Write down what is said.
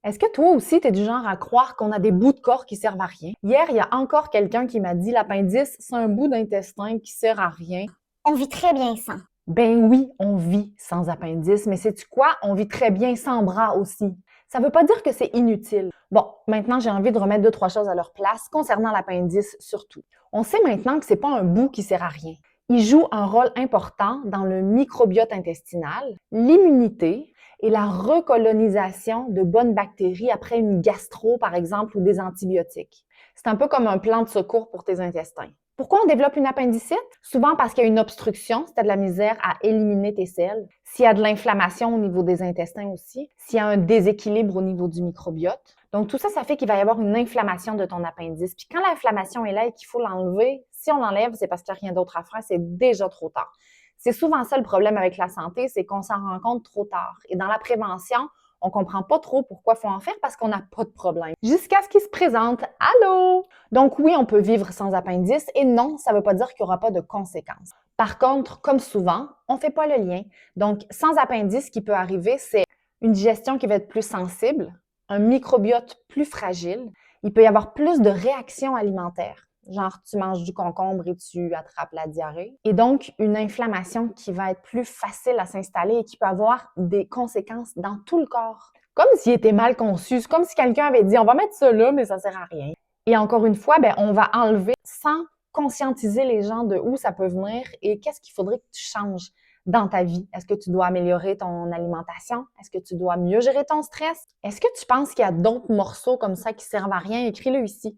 Est-ce que toi aussi, tu es du genre à croire qu'on a des bouts de corps qui servent à rien? Hier, il y a encore quelqu'un qui m'a dit l'appendice, c'est un bout d'intestin qui sert à rien. On vit très bien sans. Ben oui, on vit sans appendice, mais sais-tu quoi? On vit très bien sans bras aussi. Ça veut pas dire que c'est inutile. Bon, maintenant, j'ai envie de remettre deux, trois choses à leur place concernant l'appendice surtout. On sait maintenant que c'est pas un bout qui sert à rien. Il joue un rôle important dans le microbiote intestinal, l'immunité et la recolonisation de bonnes bactéries après une gastro, par exemple, ou des antibiotiques. C'est un peu comme un plan de secours pour tes intestins. Pourquoi on développe une appendicite? Souvent parce qu'il y a une obstruction, si tu as de la misère à éliminer tes selles, s'il y a de l'inflammation au niveau des intestins aussi, s'il y a un déséquilibre au niveau du microbiote. Donc tout ça, ça fait qu'il va y avoir une inflammation de ton appendice. Puis quand l'inflammation est là et qu'il faut l'enlever, si on l'enlève, c'est parce qu'il n'y a rien d'autre à faire, c'est déjà trop tard. C'est souvent ça le problème avec la santé, c'est qu'on s'en rend compte trop tard. Et dans la prévention, on comprend pas trop pourquoi il faut en faire parce qu'on n'a pas de problème. Jusqu'à ce qu'il se présente. Allô? Donc oui, on peut vivre sans appendice et non, ça ne veut pas dire qu'il n'y aura pas de conséquences. Par contre, comme souvent, on ne fait pas le lien. Donc, sans appendice, ce qui peut arriver, c'est une digestion qui va être plus sensible, un microbiote plus fragile. Il peut y avoir plus de réactions alimentaires. Genre, tu manges du concombre et tu attrapes la diarrhée. Et donc, une inflammation qui va être plus facile à s'installer et qui peut avoir des conséquences dans tout le corps. Comme s'il était mal conçu. C'est comme si quelqu'un avait dit, on va mettre ça là, mais ça sert à rien. Et encore une fois, on va enlever sans conscientiser les gens de où ça peut venir et qu'est-ce qu'il faudrait que tu changes dans ta vie. Est-ce que tu dois améliorer ton alimentation? Est-ce que tu dois mieux gérer ton stress? Est-ce que tu penses qu'il y a d'autres morceaux comme ça qui servent à rien? Écris-le ici.